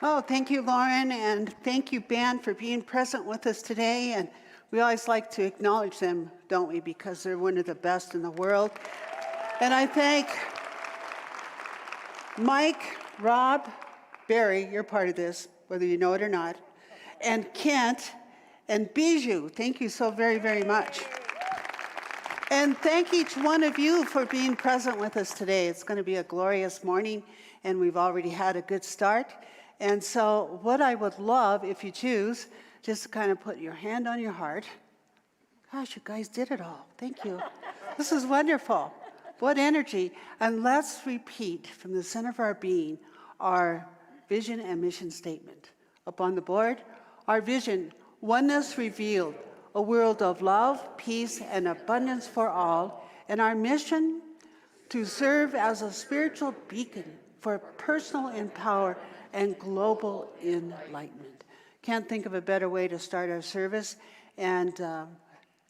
Oh, thank you, Lauren, and thank you, band, for being present with us today. And we always like to acknowledge them, don't we? Because they're one of the best in the world. And I thank Mike, Rob, Barry, you're part of this, whether you know it or not, and Kent, and Bijou. Thank you so very, very much. And thank each one of you for being present with us today. It's going to be a glorious morning, and we've already had a good start. And so what I would love, if you choose, just to kind of put your hand on your heart. Gosh, you guys did it all. Thank you. This is wonderful. What energy. And let's repeat from the center of our being our vision and mission statement. Up on the board, our vision, oneness revealed, a world of love, peace, and abundance for all, and our mission to serve as a spiritual beacon for personal empowerment and global enlightenment. Can't think of a better way to start our service, and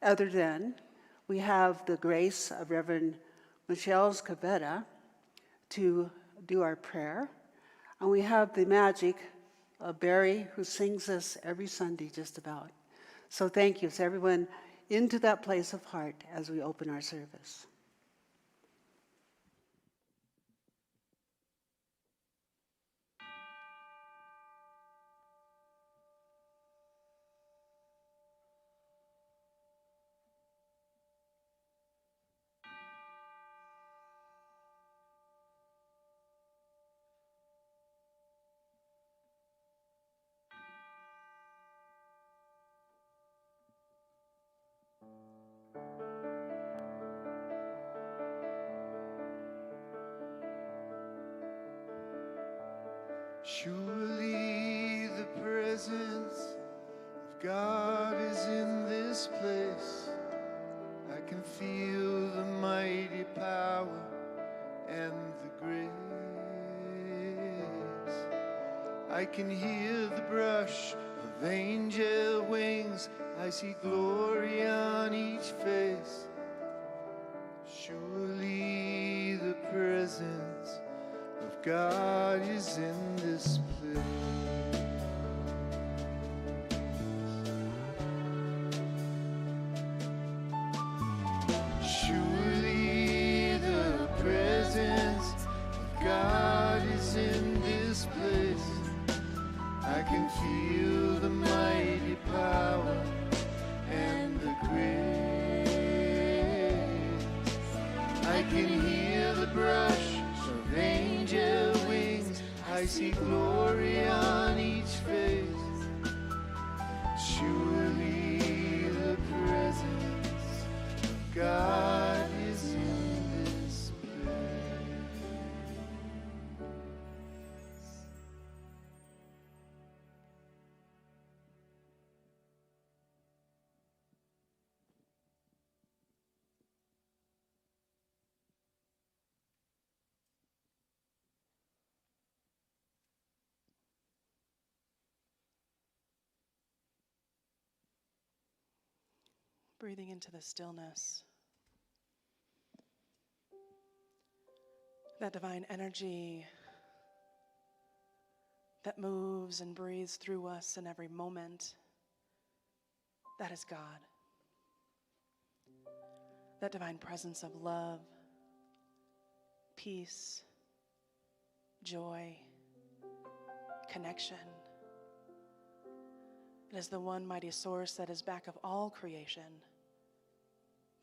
other than we have the grace of Reverend Michelle Scavetta to do our prayer, and we have the magic of Barry, who sings us every Sunday just about. So thank you. So everyone into that place of heart as we open our service. Surely the presence of God is in this place. I can feel the mighty power and the grace. I can hear the brush of angel wings. I see glory on each face. Surely the presence of God is in this place. Surely the presence of God is in this place. I can feel the mighty power and the grace. I can hear the brush of angel wings. I see glory on each face. Surely the presence of God is in this place. Breathing into the stillness, that divine energy that moves and breathes through us in every moment, that is God. That divine presence of love, peace, joy, connection. It is the one mighty source that is back of all creation,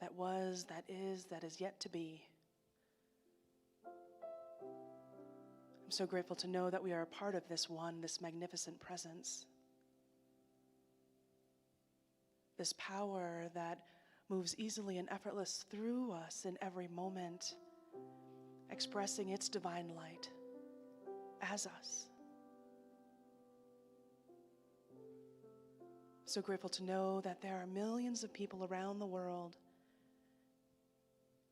that was, that is yet to be. I'm so grateful to know that we are a part of this one, this magnificent presence. This power that moves easily and effortless through us in every moment, expressing its divine light as us. So grateful to know that there are millions of people around the world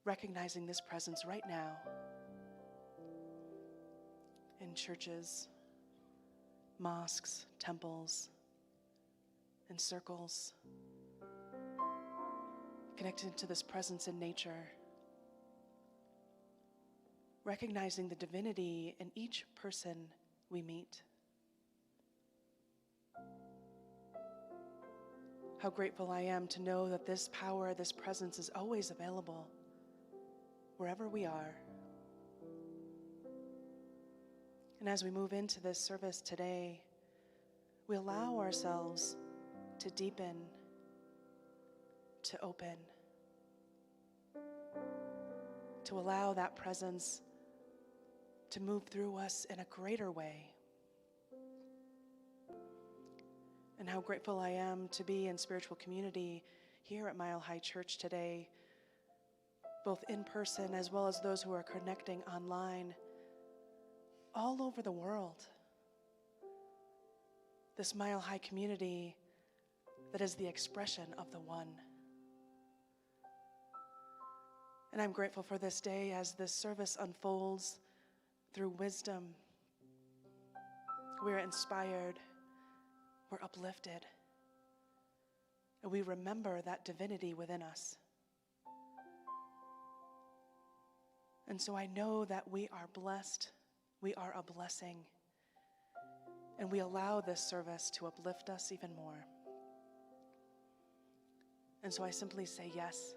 recognizing this presence right now in churches, mosques, temples, in circles, connected to this presence in nature, recognizing the divinity in each person we meet. How grateful I am to know that this power, this presence is always available wherever we are. And as we move into this service today, we allow ourselves to deepen, to open, to allow that presence to move through us in a greater way. And how grateful I am to be in spiritual community here at Mile High Church today, both in person as well as those who are connecting online all over the world. This Mile High community that is the expression of the one. And I'm grateful for this day as this service unfolds through wisdom. We're inspired, we're uplifted, and we remember that divinity within us. And so I know that we are blessed, we are a blessing, and we allow this service to uplift us even more. And so I simply say yes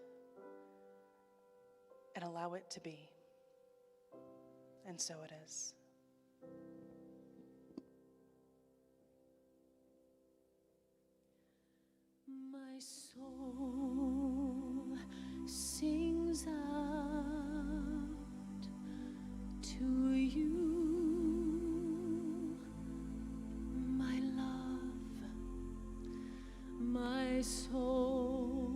and allow it to be. And so it is. My soul sings out to you, my love. My soul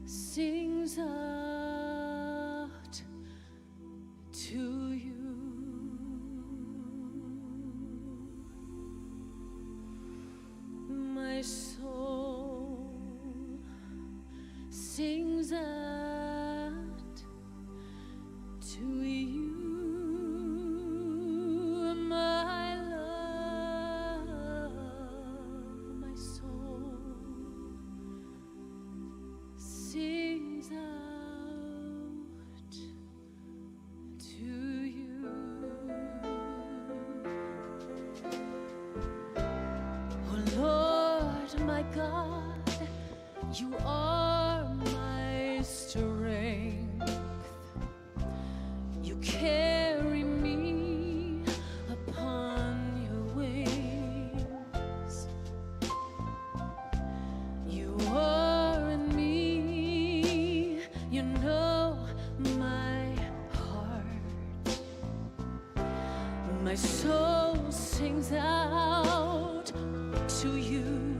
sings out to you. My soul sings out to you, my love. My soul sings out to you. Oh Lord, my God, you are my strength. You carry me upon your wings. You are in me, you know my heart. My soul sings out to you.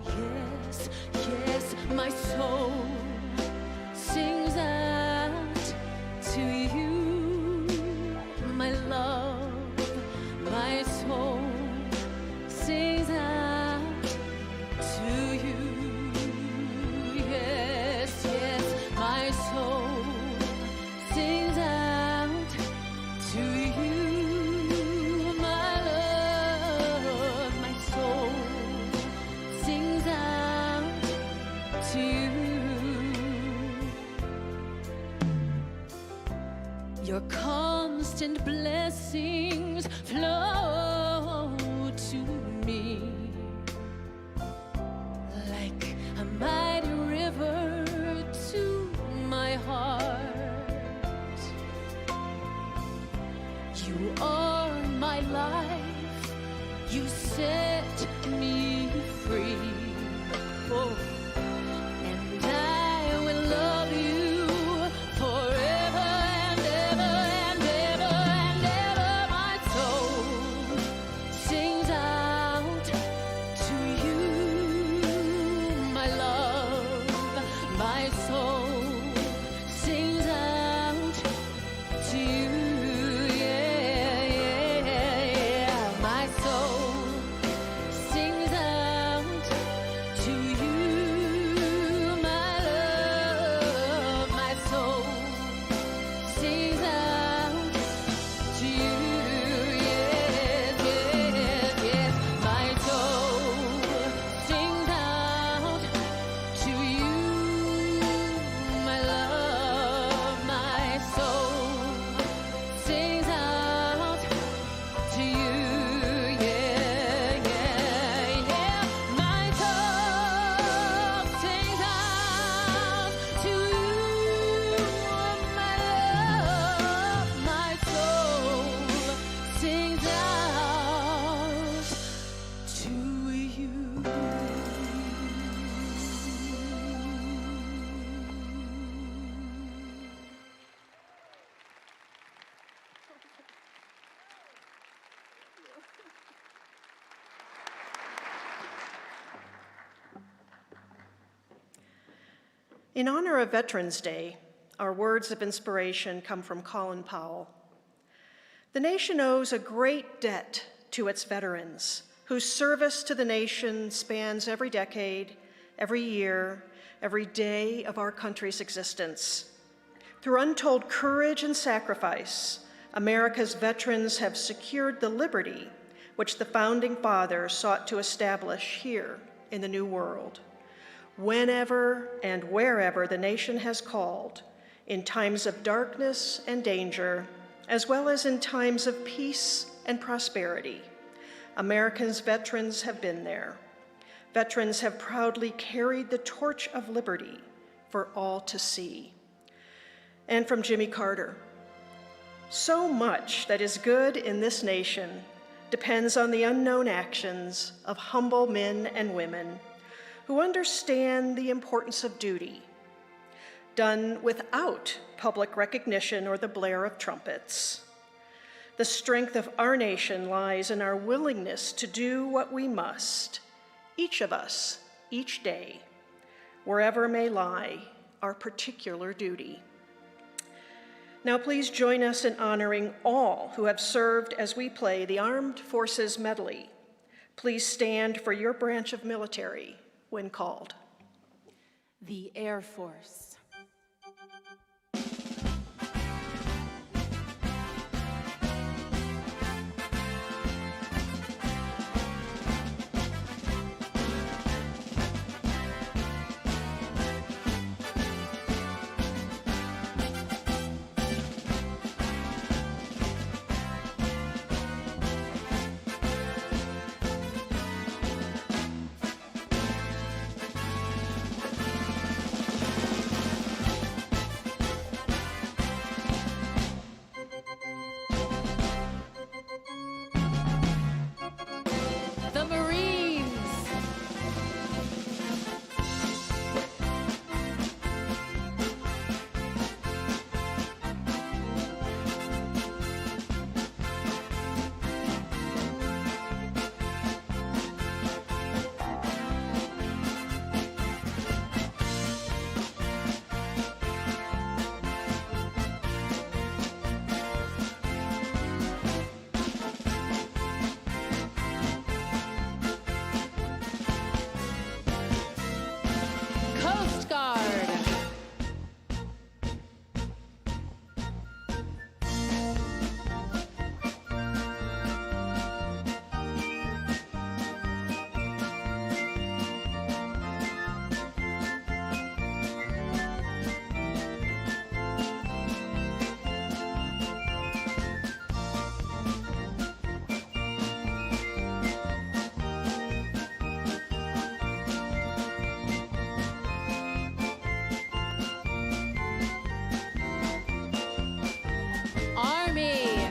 Yes, yes, my soul sings out to you, my love. My soul sings out to you. Yes, yes, my soul sings out to you, my love. My soul sings out to you. Your constant blessings flow to me like a mighty river to my heart. You are my life, you set me free. Oh. And I will love you forever and ever and ever and ever. My soul sings out to you, my love. My soul sings out to you. Yeah, yeah, yeah. My soul sings out to you, my love. My soul sings out to you. Yes, yes, yes. My soul sings out to you, In honor of Veterans Day, our words of inspiration come from Colin Powell. The nation owes a great debt to its veterans, whose service to the nation spans every decade, every year, every day of our country's existence. Through untold courage and sacrifice, America's veterans have secured the liberty which the Founding Fathers sought to establish here in the New World. Whenever and wherever the nation has called, in times of darkness and danger, as well as in times of peace and prosperity, America's veterans have been there. Veterans have proudly carried the torch of liberty for all to see. And from Jimmy Carter, so much that is good in this nation depends on the unknown actions of humble men and women who understand the importance of duty, done without public recognition or the blare of trumpets. The strength of our nation lies in our willingness to do what we must, each of us, each day, wherever may lie our particular duty. Now please join us in honoring all who have served as we play the Armed Forces Medley. Please stand for your branch of military when called. The Air Force. The Marines. Coast Guard. Army.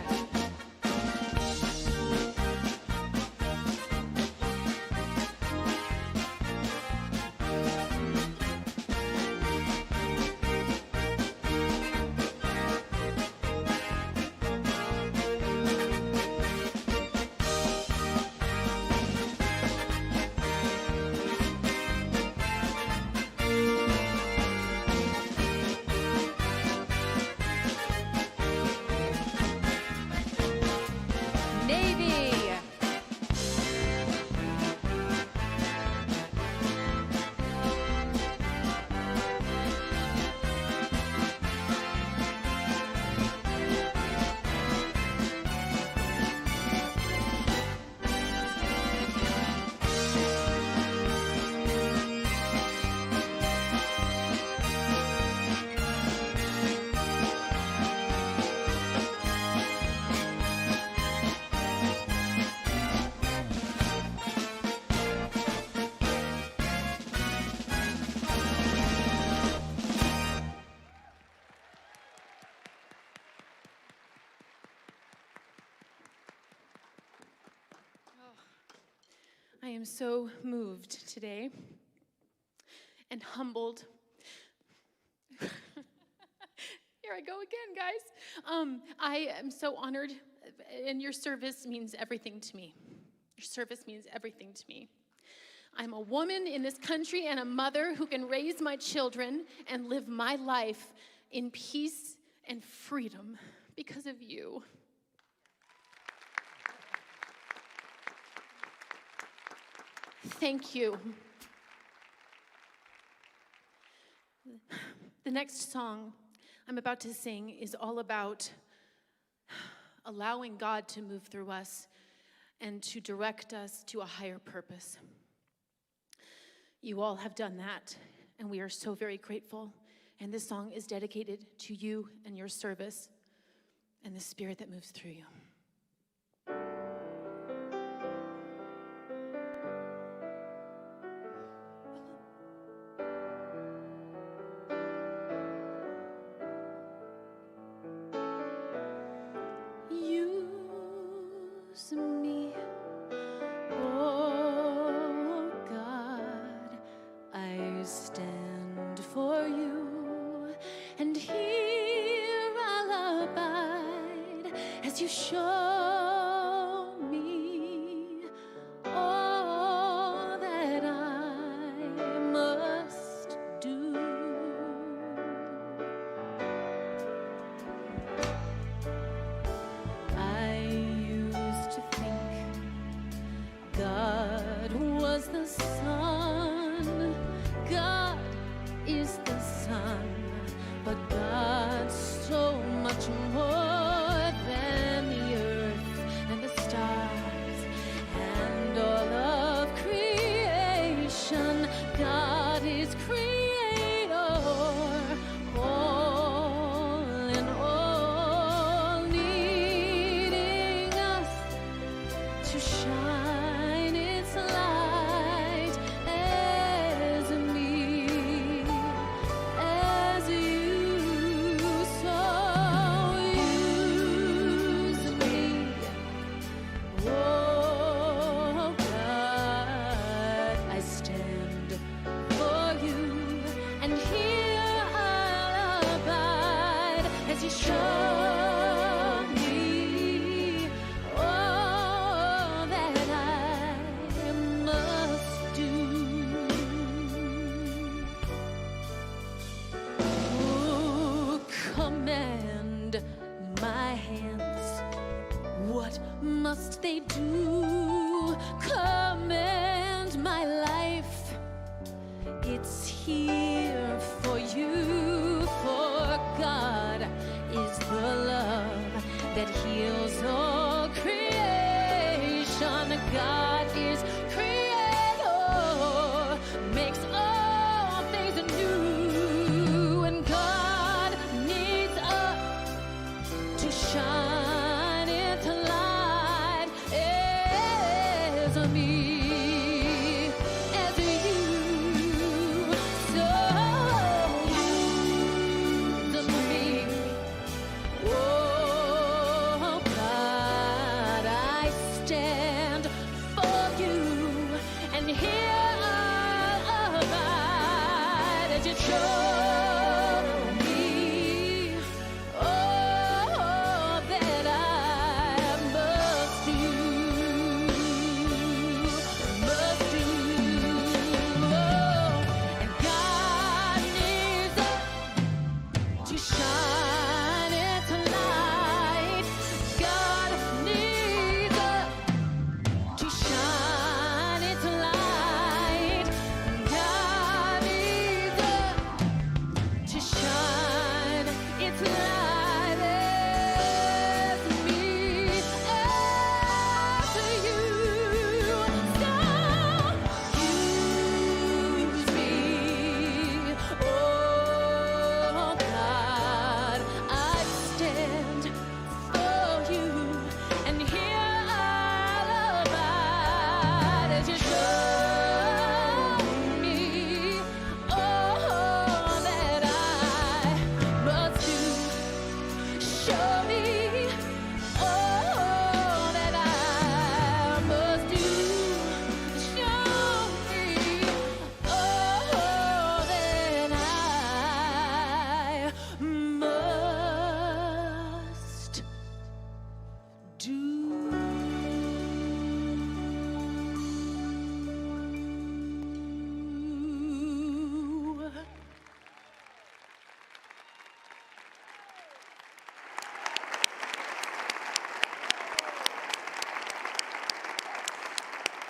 Navy. I am so moved today and humbled. Here I go again, guys. I am so honored, and your service means everything to me. Your service means everything to me. I'm a woman in this country and a mother who can raise my children and live my life in peace and freedom because of you. Thank you. The next song I'm about to sing is all about allowing God to move through us and to direct us to a higher purpose. You all have done that, and we are so very grateful. And this song is dedicated to you and your service and the spirit that moves through you. Use me, oh God, I stand for you, and here I'll abide as you show me all that I must do. I used to think God was the sun. God is the sun, but God's so much more than the earth and the stars and all of creation. God is creator, all in all, needing us to shine its light as me, as you. So use me, oh God, I stand for you, and here I'll abide as you show me all that I must do. Oh, command my hands, what must they do? Command my life, it's here for you, for God is the love that heals all creation. God is creator, makes all things new, and God needs us to shine its light as me, as you. So use me, oh God.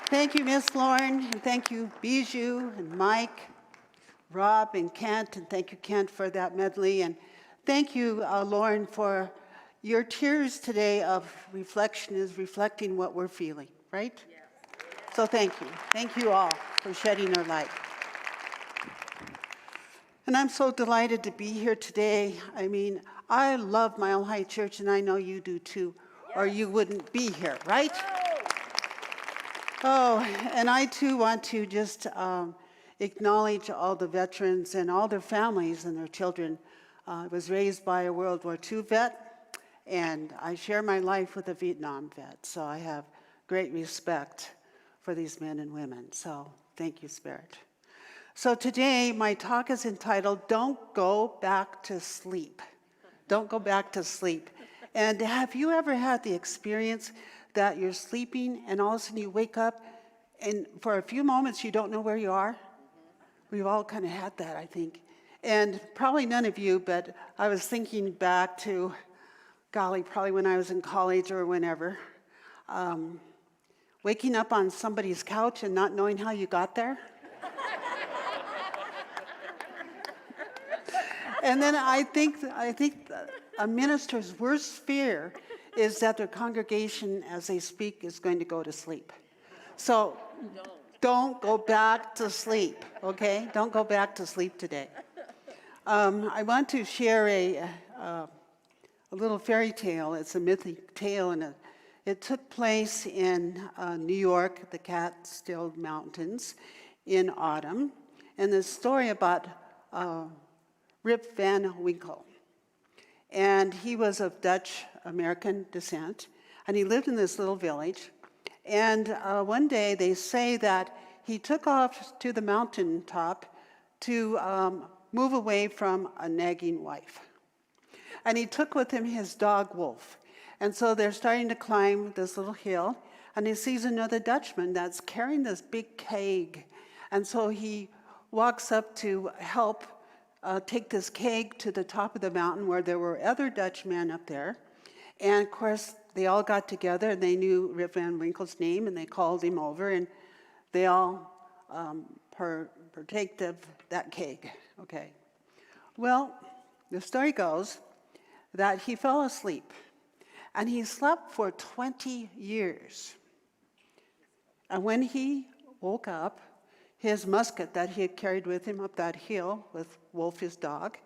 Thank you, Miss Lauren, and thank you, Bijou and Mike, Rob and Kent, and thank you, Kent, for that medley. And thank you, Lauren, for your tears today of reflection is reflecting what we're feeling, right? Yes. So thank you. Thank you all for shedding your light. And I'm so delighted to be here today. I mean, I love Mile High Church, and I know you do too, or you wouldn't be here, right? Oh, and I too want to just acknowledge all the veterans and all their families and their children. I was raised by a World War II vet, and I share my life with a Vietnam vet, so I have great respect for these men and women. So thank you, Spirit. So today, my talk is entitled, Don't Go Back to Sleep. Don't go back to sleep. And have you ever had the experience that you're sleeping and all of a sudden you wake up and for a few moments you don't know where you are? We've all kind of had that, I think. And probably none of you, but I was thinking back to, golly, probably when I was in college or whenever, waking up on somebody's couch and not knowing how you got there. And then I think a minister's worst fear is that their congregation, as they speak, is going to go to sleep. So don't go back to sleep, okay? Don't go back to sleep today. I want to share a little fairy tale. It's a mythic tale, and it took place in New York, the Catskill Mountains, in autumn. And the story about Rip Van Winkle. And he was of Dutch-American descent, and he lived in this little village. And one day they say that he took off to the mountaintop to move away from a nagging wife. And he took with him his dog, Wolf. And so they're starting to climb this little hill, and he sees another Dutchman that's carrying this big keg. And so he walks up to help take this keg to the top of the mountain where there were other Dutchmen up there. And of course, they all got together and they knew Rip Van Winkle's name and they called him over and they all partake of that keg. Okay. Well, the story goes that he fell asleep and he slept for 20 years. And when he woke up, his musket that he had carried with him up that hill with Wolf, his dog,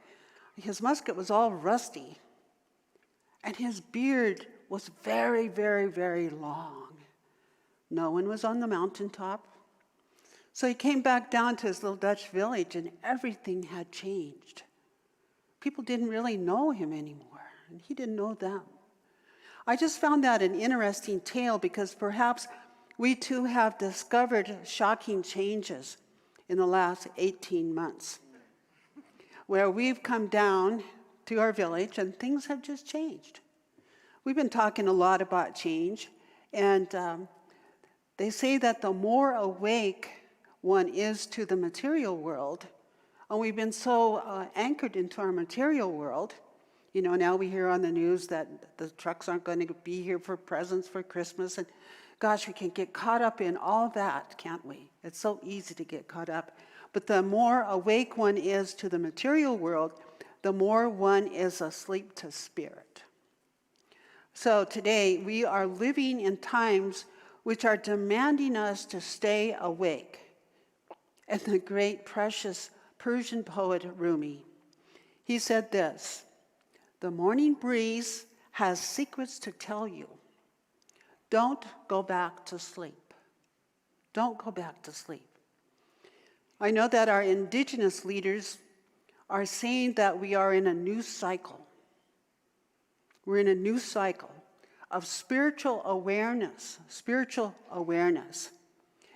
his musket was all rusty. And his beard was very, very, very long. No one was on the mountaintop. So he came back down to his little Dutch village and everything had changed. People didn't really know him anymore, and he didn't know them. I just found that an interesting tale because perhaps we too have discovered shocking changes in the last 18 months, where we've come down to our village and things have just changed. We've been talking a lot about change, and they say that the more awake one is to the material world, and we've been so anchored into our material world. You know, now we hear on the news that the trucks aren't going to be here for presents for Christmas, and gosh, we can get caught up in all that, can't we? It's so easy to get caught up. But the more awake one is to the material world, the more one is asleep to spirit. So today, we are living in times which are demanding us to stay awake. And the great, precious Persian poet Rumi, he said this, "The morning breeze has secrets to tell you. Don't go back to sleep. Don't go back to sleep." I know that our indigenous leaders are saying that we are in a new cycle. We're in a new cycle of spiritual awareness,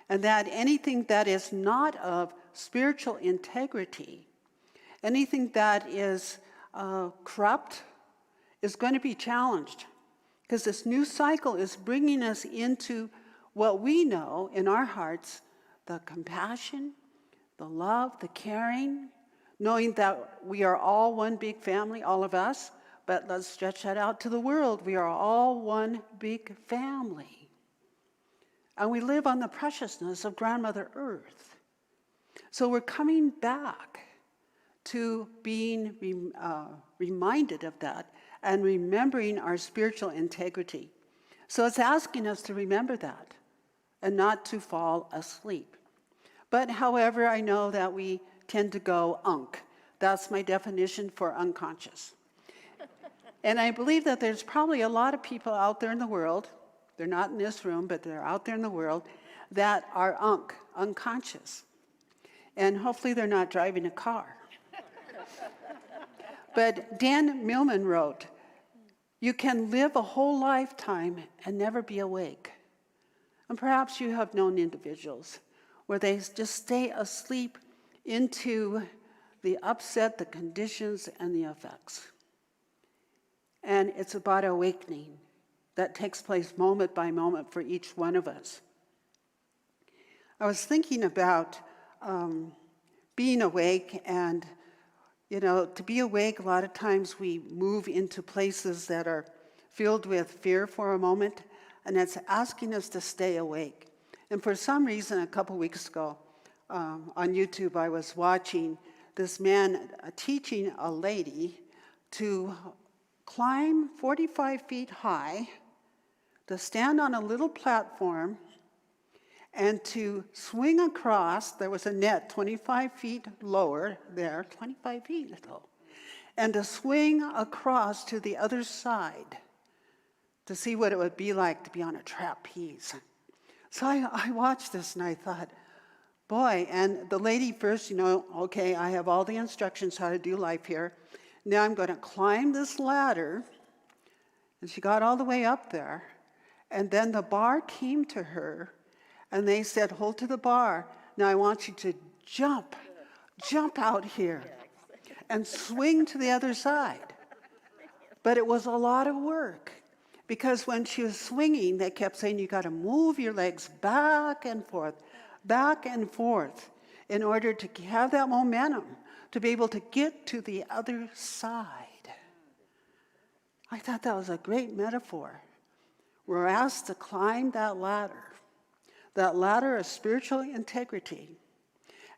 and that anything that is not of spiritual integrity, anything that is corrupt, is going to be challenged. Because this new cycle is bringing us into what we know in our hearts, the compassion, the love, the caring, knowing that we are all one big family, all of us, but let's stretch that out to the world. We are all one big family. and we live on the preciousness of Grandmother Earth. So we're coming back to being reminded of that and remembering our spiritual integrity. So it's asking us to remember that and not to fall asleep. But however, I know that we tend to go unk. That's my definition for unconscious. And I believe that there's probably a lot of people out there in the world, they're not in this room, but they're out there in the world, that are unconscious. And hopefully they're not driving a car. But Dan Millman wrote, "You can live a whole lifetime and never be awake." And perhaps you have known individuals where they just stay asleep into the upset, the conditions, and the effects. And it's about awakening that takes place moment by moment for each one of us. I was thinking about being awake, and to be awake, a lot of times we move into places that are filled with fear for a moment, and it's asking us to stay awake. And for some reason, a couple weeks ago, on YouTube, I was watching this man teaching a lady to climb 45 feet high, to stand on a little platform, and to swing across. There was a net 25 feet lower there, 25 feet though, and to swing across to the other side to see what it would be like to be on a trapeze. So I watched this and I thought, boy, and the lady first, okay, I have all the instructions how to do life here. Now I'm going to climb this ladder. And she got all the way up there. And then the bar came to her, and they said, hold to the bar. Now I want you to jump out here and swing to the other side. But it was a lot of work, because when she was swinging, they kept saying, you got to move your legs back and forth in order to have that momentum to be able to get to the other side. I thought that was a great metaphor. We're asked to climb that ladder of spiritual integrity.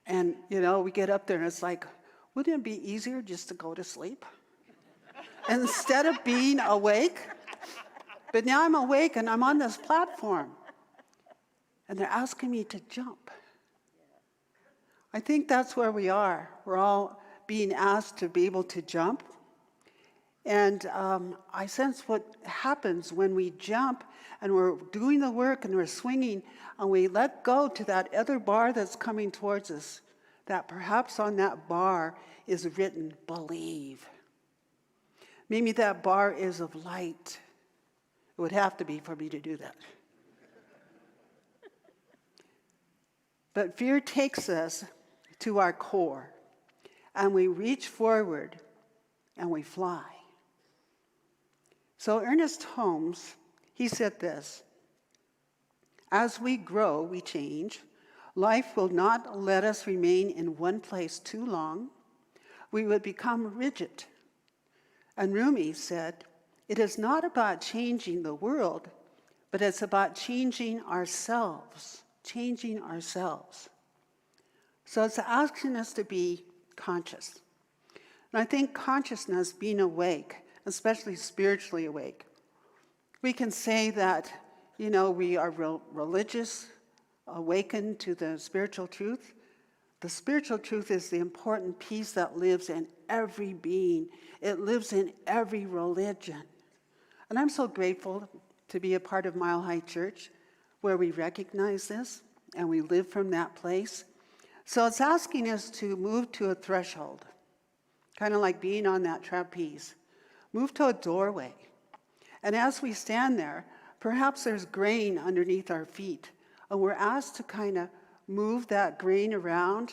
And, we get up there and it's like, wouldn't it be easier just to go to sleep instead of being awake? But now I'm awake and I'm on this platform. And they're asking me to jump. I think that's where we are. We're all being asked to be able to jump. And I sense what happens when we jump and we're doing the work and we're swinging and we let go to that other bar that's coming towards us, that perhaps on that bar is written, believe. Maybe that bar is of light. It would have to be for me to do that. But fear takes us to our core, and we reach forward and we fly. So Ernest Holmes, he said this, as we grow, we change. Life will not let us remain in one place too long. We would become rigid. And Rumi said, it is not about changing the world, but it's about changing ourselves. So it's asking us to be conscious. And I think consciousness, being awake, especially spiritually awake, we can say that, we are religious, awakened to the spiritual truth. The spiritual truth is the important piece that lives in every being. It lives in every religion. And I'm so grateful to be a part of Mile High Church, where we recognize this and we live from that place. So it's asking us to move to a threshold, kind of like being on that trapeze. Move to a doorway. And as we stand there, perhaps there's grain underneath our feet, and we're asked to kind of move that grain around,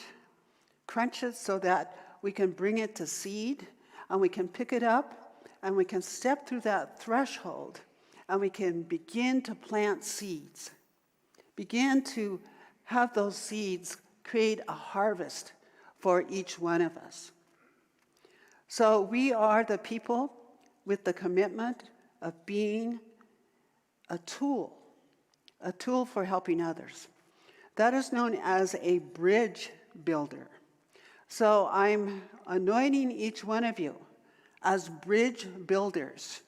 crunch it so that we can bring it to seed, and we can pick it up, and we can step through that threshold, and we can begin to plant seeds. Begin to have those seeds create a harvest for each one of us. So we are the people with the commitment of being a tool a tool for helping others. That is known as a bridge builder. So I'm anointing each one of you as bridge builders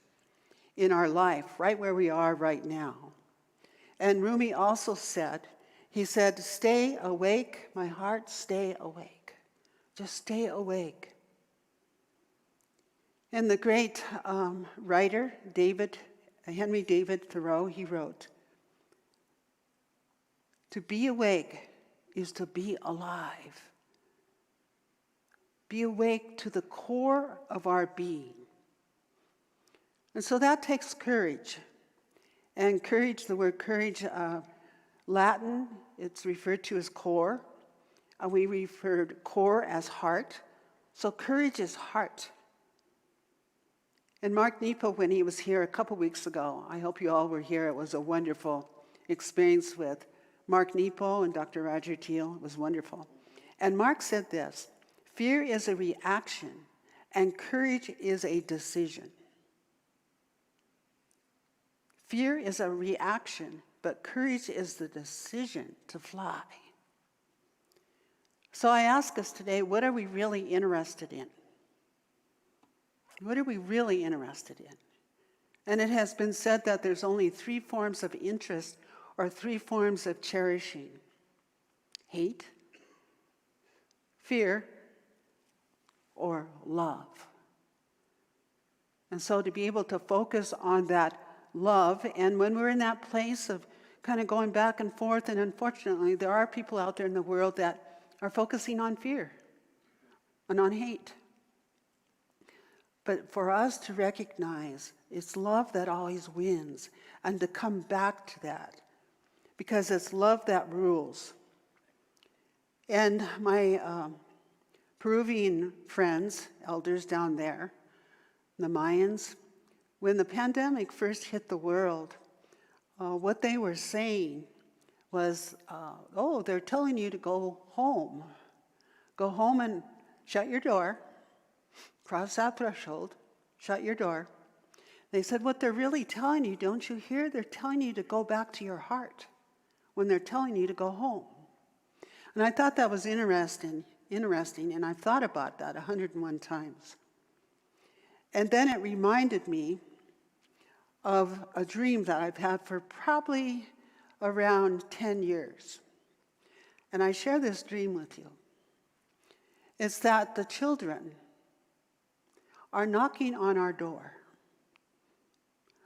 in our life, right where we are right now. And Rumi also said, he said, stay awake, my heart, stay awake. Just stay awake. And the great writer, Henry David Thoreau, he wrote, to be awake is to be alive. Be awake to the core of our being. And so that takes courage. And courage, the word courage, Latin, it's referred to as core. And we referred core as heart. So courage is heart. And Mark Nepo, when he was here a couple weeks ago, I hope you all were here. It was a wonderful experience with Mark Nepo and Dr. Roger Teal. It was wonderful. And Mark said this, fear is a reaction and courage is a decision. Fear is a reaction, but courage is the decision to fly. So I ask us today, what are we really interested in? What are we really interested in? And it has been said that there's only 3 forms of interest or 3 forms of cherishing. Hate, fear, or love. And so to be able to focus on that love, and when we're in that place of kind of going back and forth, and unfortunately there are people out there in the world that are focusing on fear and on hate. But for us to recognize it's love that always wins, and to come back to that, because it's love that rules. And my Peruvian friends, elders down there, the Mayans, when the pandemic first hit the world, what they were saying was, they're telling you to go home. Go home and shut your door, cross that threshold, shut your door. They said, what they're really telling you, don't you hear? They're telling you to go back to your heart when they're telling you to go home. And I thought that was interesting, and I've thought about that 101 times. And then it reminded me of a dream that I've had for probably around 10 years. And I share this dream with you. It's that the children are knocking on our door.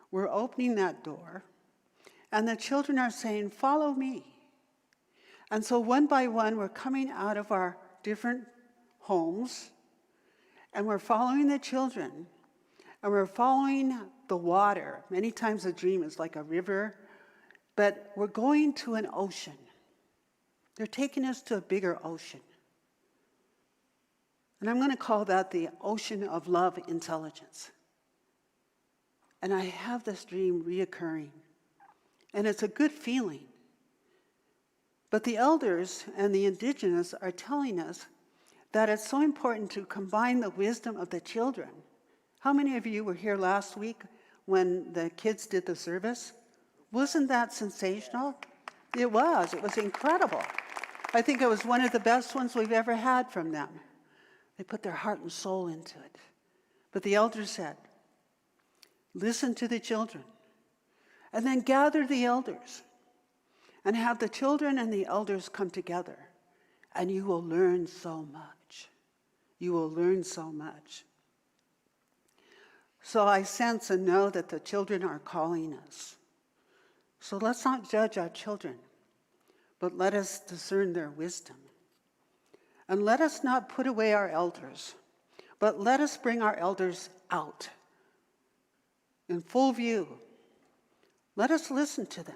We're opening that door, and the children are saying, follow me. And so one by one, we're coming out of our different homes, and we're following the children, and we're following the water. Many times a dream is like a river, but we're going to an ocean. They're taking us to a bigger ocean. And I'm going to call that the ocean of love intelligence. And I have this dream reoccurring. And it's a good feeling. But the elders and the indigenous are telling us that it's so important to combine the wisdom of the children. How many of you were here last week when the kids did the service? Wasn't that sensational? It was incredible. I think it was one of the best ones we've ever had from them. They put their heart and soul into it. But the elders said, listen to the children, and then gather the elders, and have the children and the elders come together, and you will learn so much. You will learn so much. So I sense and know that the children are calling us. So let's not judge our children, but let us discern their wisdom. And let us not put away our elders, but let us bring our elders out in full view. Let us listen to them,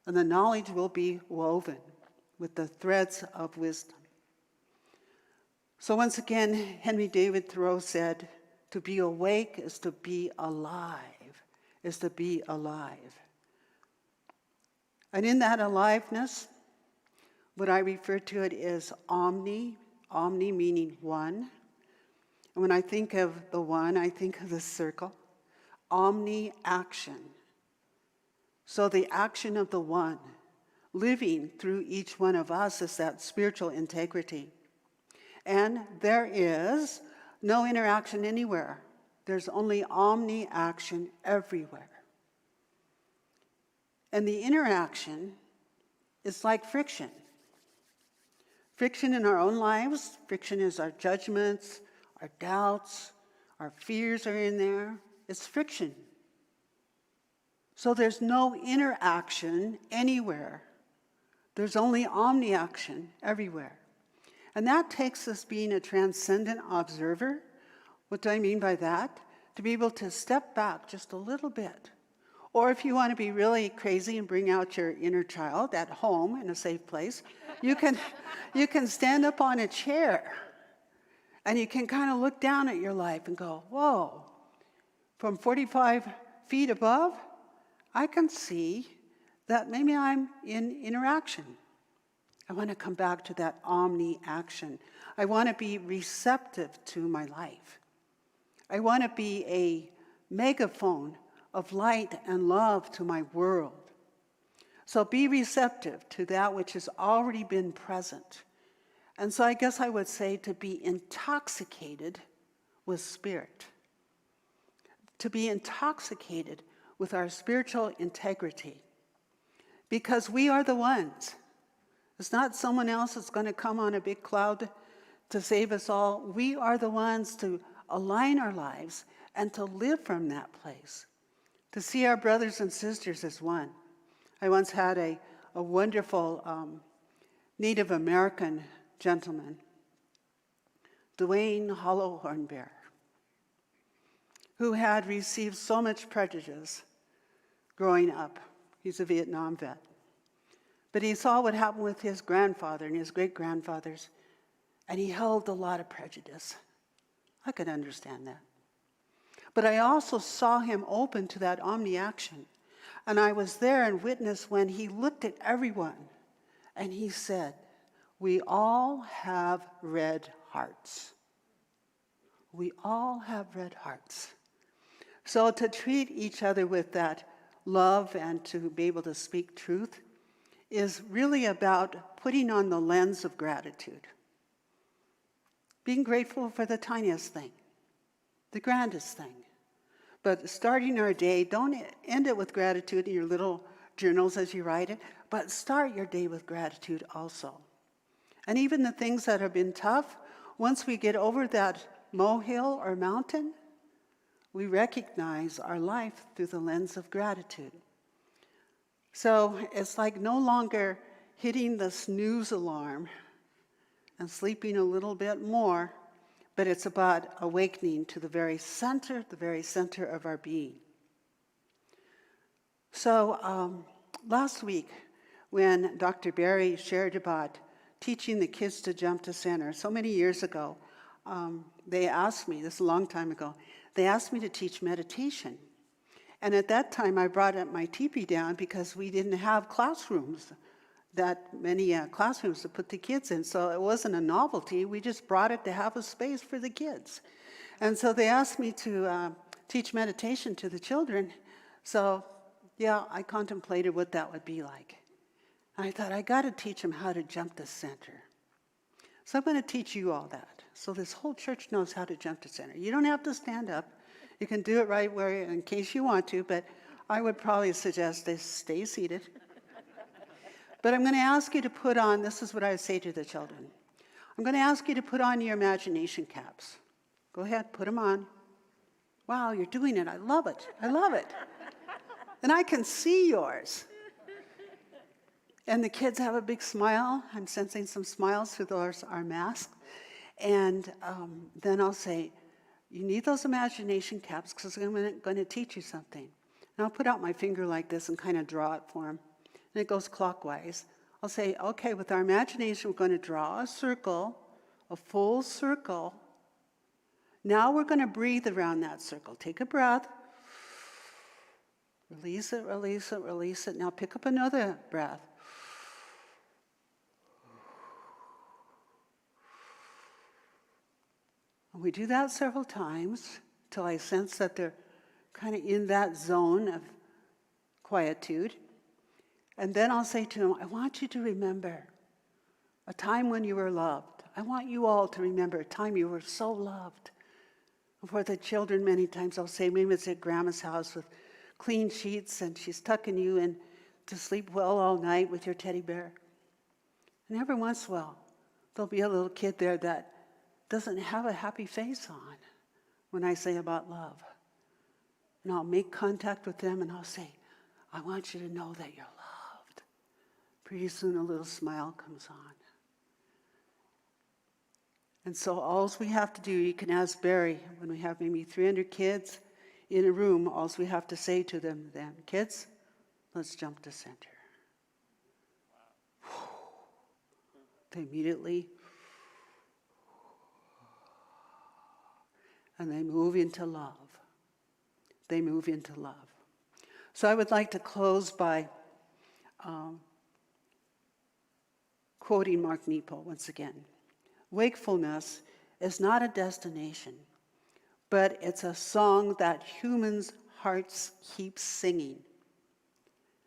and the knowledge will be woven with the threads of wisdom. So once again, Henry David Thoreau said, to be awake is to be alive, is to be alive. And in that aliveness, what I refer to it is omni meaning one. And when I think of the one, I think of the circle. Omni action. So the action of the one living through each one of us is that spiritual integrity. And there is no interaction anywhere. There's only omni-action everywhere. And the interaction is like friction. Friction in our own lives, friction is our judgments, our doubts, our fears are in there. It's friction. So there's no interaction anywhere. There's only omni-action everywhere. And that takes us being a transcendent observer. What do I mean by that? To be able to step back just a little bit. Or if you want to be really crazy and bring out your inner child at home in a safe place, you can stand up on a chair and you can kind of look down at your life and go, whoa, from 45 feet above, I can see that maybe I'm in interaction. I want to come back to that omni-action. I want to be receptive to my life. I want to be a megaphone of light and love to my world. So be receptive to that which has already been present. And so I guess I would say to be intoxicated with spirit. To be intoxicated with our spiritual integrity. Because we are the ones. It's not someone else that's going to come on a big cloud to save us all. We are the ones to align our lives and to live from that place. To see our brothers and sisters as one. I once had a wonderful Native American gentleman, Dwayne Hollowhorn Bear, who had received so much prejudice growing up. He's a Vietnam vet. But he saw what happened with his grandfather and his great-grandfathers, and he held a lot of prejudice. I could understand that. But I also saw him open to that omni-action. And I was there and witnessed when he looked at everyone and he said, we all have red hearts. We all have red hearts. So to treat each other with that love and to be able to speak truth is really about putting on the lens of gratitude. Being grateful for the tiniest thing, the grandest thing. But starting our day, don't end it with gratitude in your little journals as you write it, but start your day with gratitude also. And even the things that have been tough, once we get over that molehill or mountain, we recognize our life through the lens of gratitude. So it's like no longer hitting the snooze alarm and sleeping a little bit more, but it's about awakening to the very center of our being. So last week, when Dr. Barry shared about teaching the kids to jump to center, so many years ago, they asked me, this is a long time ago, they asked me to teach meditation. And at that time, I brought up my teepee down because we didn't have classrooms, that many classrooms to put the kids in. So it wasn't a novelty. We just brought it to have a space for the kids. And so they asked me to teach meditation to the children. So yeah, I contemplated what that would be like. And I thought, I got to teach them how to jump to center. So I'm going to teach you all that. So this whole church knows how to jump to center. You don't have to stand up. You can do it right where, in case you want to, but I would probably suggest they stay seated. But I'm going to ask you to put on, this is what I say to the children. I'm going to ask you to put on your imagination caps. Go ahead, put them on. Wow, you're doing it. I love it. I love it. And I can see yours. And the kids have a big smile. I'm sensing some smiles through our masks. And then I'll say, you need those imagination caps because I'm going to teach you something. And I'll put out my finger like this and kind of draw it for them. And it goes clockwise. I'll say, okay, with our imagination, we're going to draw a circle, a full circle. Now we're going to breathe around that circle. Take a breath. Release it, release it, release it. Now pick up another breath. And we do that several times till I sense that they're kind of in that zone of quietude. And then I'll say to them, I want you to remember a time when you were loved. I want you all to remember a time you were so loved. And for the children, many times I'll say, maybe it's at Grandma's house with clean sheets and she's tucking you in to sleep well all night with your teddy bear. And every once in a while, there'll be a little kid there that doesn't have a happy face on when I say about love. And I'll make contact with them and I'll say, I want you to know that you're loved. Pretty soon a little smile comes on. And so all we have to do, you can ask Barry, when we have maybe 300 kids in a room, all we have to say to them then, kids, let's jump to center. They immediately, and they move into love. They move into love. So I would like to close by quoting Mark Nepo once again. Wakefulness is not a destination, but it's a song that humans' hearts keep singing.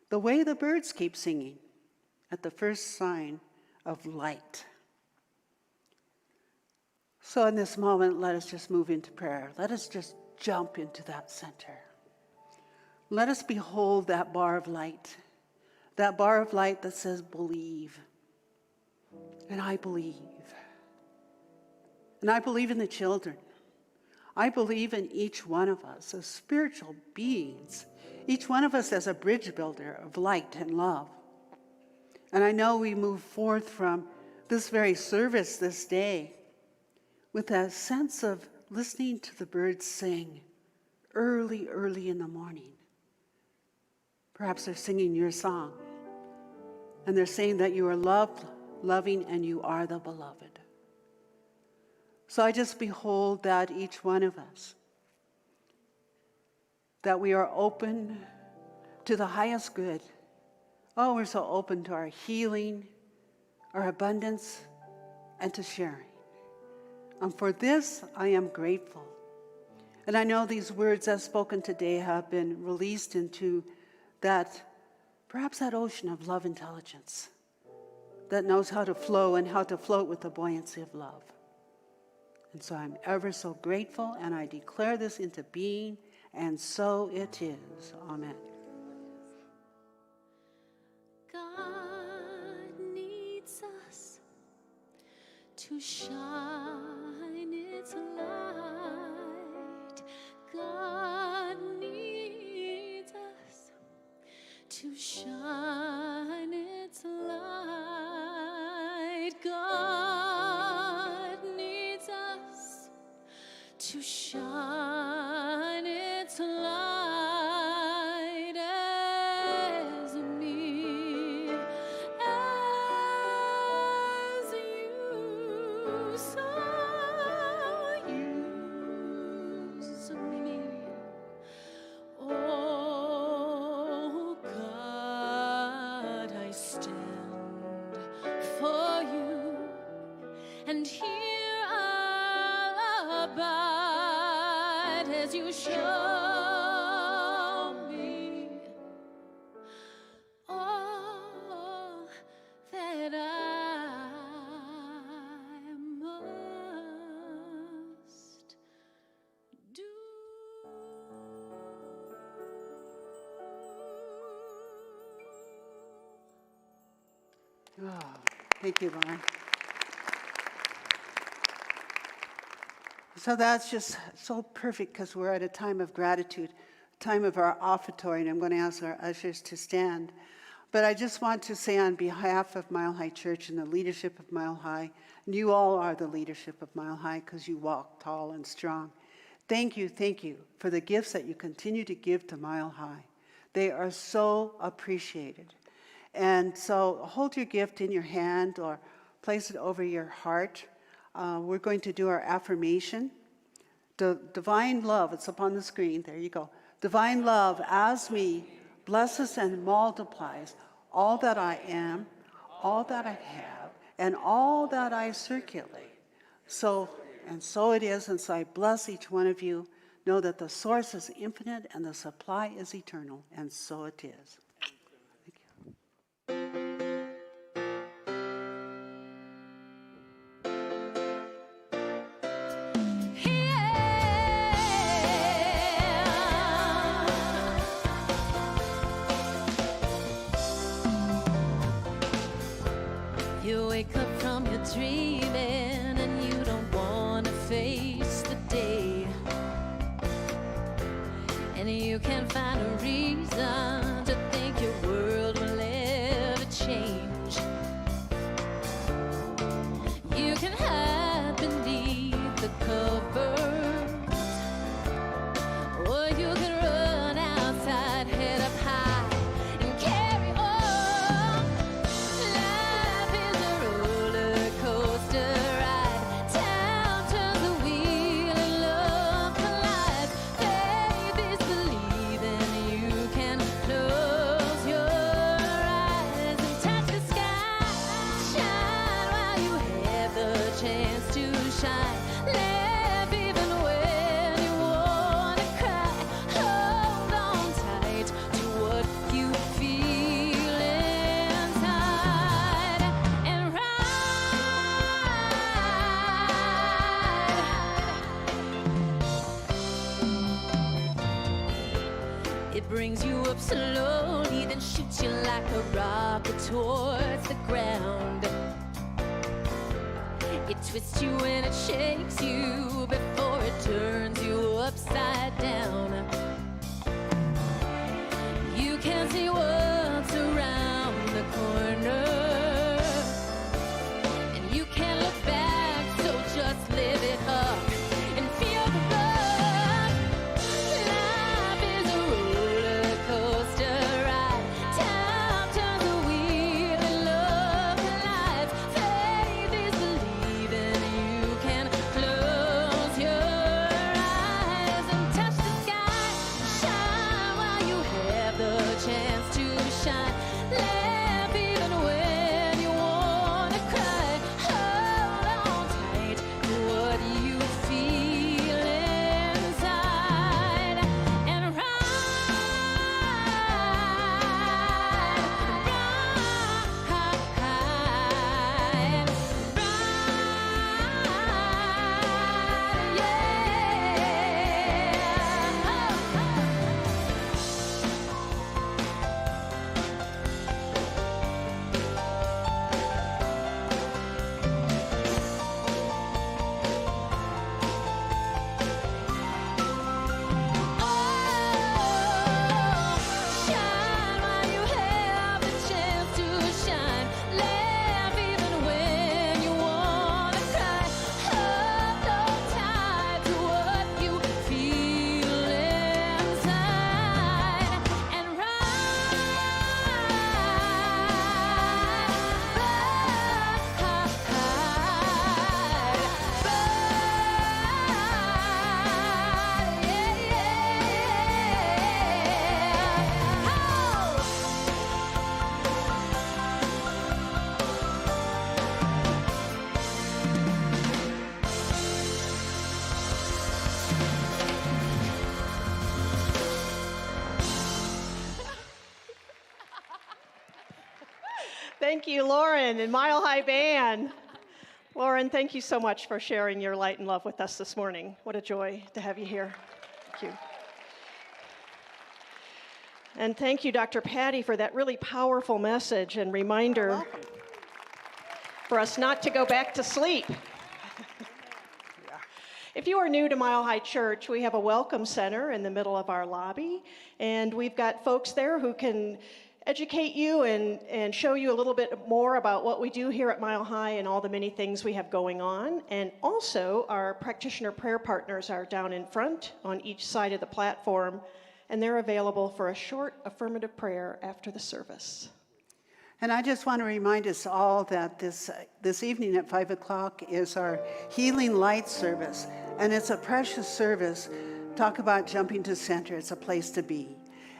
The way the birds keep singing at the first sign of light. So in this moment, let us just move into prayer. Let us just jump into that center. Let us behold that bar of light that says believe. And I believe. And I believe in the children. I believe in each one of us as spiritual beings, each one of us as a bridge builder of light and love. And I know we move forth from this very service this day with that sense of listening to the birds sing early, early in the morning. Perhaps they're singing your song. And they're saying that you are loved, loving, and you are the beloved. So I just behold that each one of us, that we are open to the highest good. Oh, we're so open to our healing, our abundance, and to sharing. And for this, I am grateful. And I know these words as spoken today have been released into that, perhaps that ocean of love intelligence that knows how to flow and how to float with the buoyancy of love. And so I'm ever so grateful, and I declare this into being, and so it is. Amen. God needs us to shine its light. God needs us to shine its light. God needs us to shine its light as me, as you so use me. Oh God, I stand for you, and here I'll abide as you show me all that I must do. Oh, thank you, Lauren. So that's just so perfect because we're at a time of gratitude, a time of our offertory, and I'm going to ask our ushers to stand. But I just want to say on behalf of Mile High Church and the leadership of Mile High, and you all are the leadership of Mile High because you walk tall and strong. Thank you for the gifts that you continue to give to Mile High. They are so appreciated. And so hold your gift in your hand or place it over your heart. We're going to do our affirmation. Divine love, it's up on the screen, there you go. Divine love as me blesses and multiplies all that I am, all that I have, and all that I circulate. So it is, and so I bless each one of you Know that the source is infinite and the supply is eternal, and so it is. Thank you. You wake up from your dreaming and you don't want to face the day, and you can't find a reason to think your world will ever change. You can hide beneath the covers, or you can run outside, head up high, and carry on. Life is a roller coaster ride. Time turns the wheel and love collides. Faith is believing. You can close your eyes and touch the sky. Shine while you have the chance to shine. Laugh even when you wanna cry. Hold on tight to what you feel inside and ride. It brings you up slowly, then shoots you like a rocket towards the ground. It twists you and it shakes you before it turns you upside down. You can't see what's around the corner, and you can't look back, so just live it up and feel the love. Life is a roller coaster ride. Time turns the wheel and love collides. Faith is believing. You can close your eyes and touch the sky. Shine while you have the chance to shine. Laugh even when you wanna cry. Hold on tight to what you feel inside and shine while you have the chance to shine. Laugh even when you wanna cry. Hold on tight to what you feel inside and Thank you, Lauren and Mile High Band. Lauren, thank you so much for sharing your light and love with us this morning. What a joy to have you here. Thank you. And thank you, Dr. Patty, for that really powerful message and reminder for us not to go back to sleep. If you are new to Mile High Church, we have a welcome center in the middle of our lobby, and we've got folks there who can educate you and show you a little bit more about what we do here at Mile High and all the many things we have going on. And also, our practitioner prayer partners are down in front on each side of the platform, and they're available for a short affirmative prayer after the service. And I just want to remind us all that this evening at 5 o'clock is our Healing Light service. And it's a precious service. Talk about jumping to center. It's a place to be.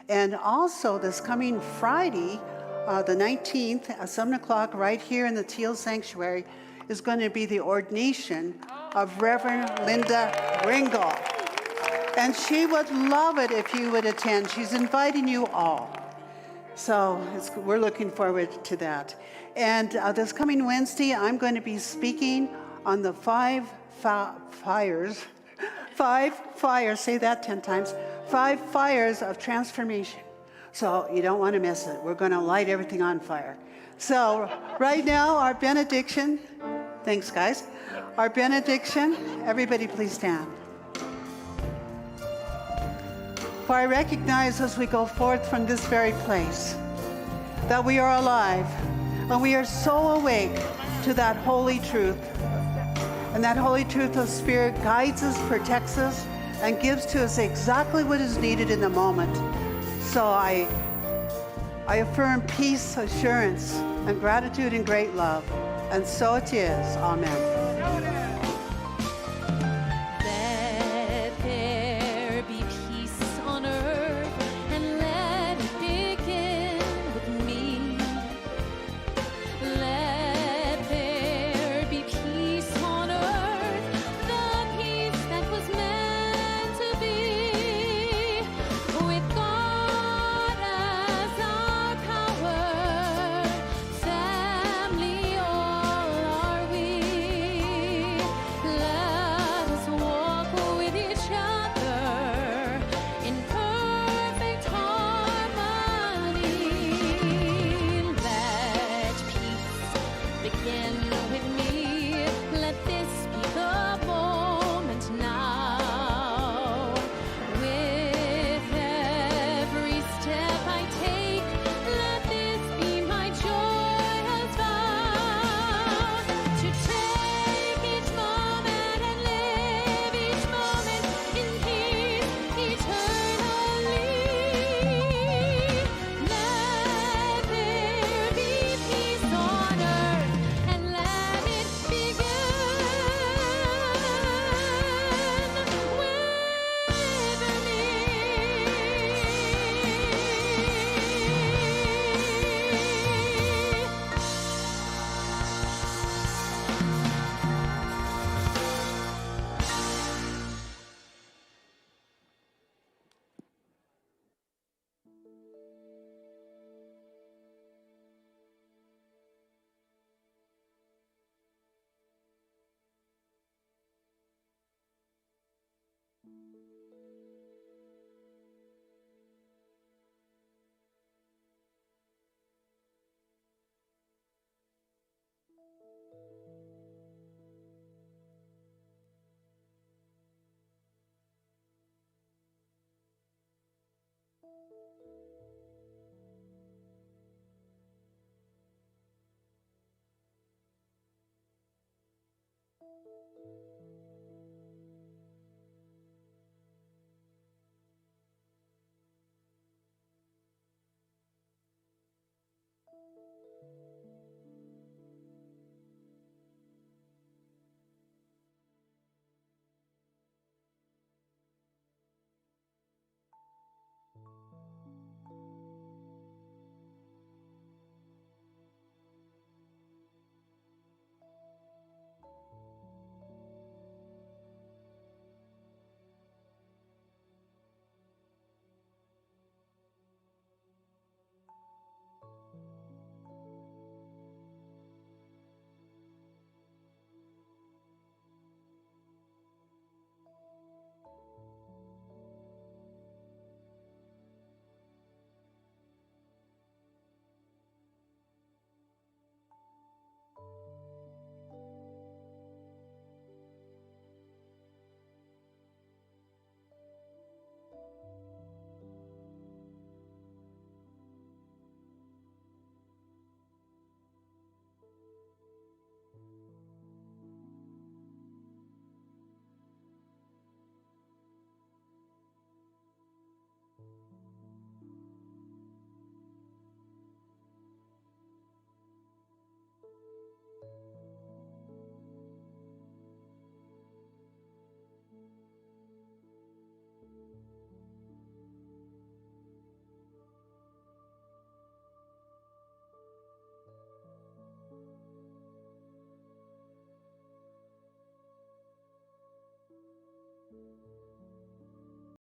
And also this coming Friday, the 19th at 7 o'clock right here in the Teal Sanctuary is going to be the ordination of Reverend Linda Ringel. And And she would love it if you would attend. She's inviting you all. So we're looking forward to that. And this coming Wednesday, I'm going to be speaking on the five fires, say that 10 times, 5 fires of transformation. So you don't want to miss it. We're going to light everything on fire. So right now, our benediction, thanks guys, our benediction, everybody please stand. For I recognize as we go forth from this very place that we are alive and we are so awake to that holy truth. And that holy truth of Spirit guides us, protects us, and gives to us exactly what is needed in the moment. So I affirm peace, assurance, and gratitude and great love. And so it is. Amen.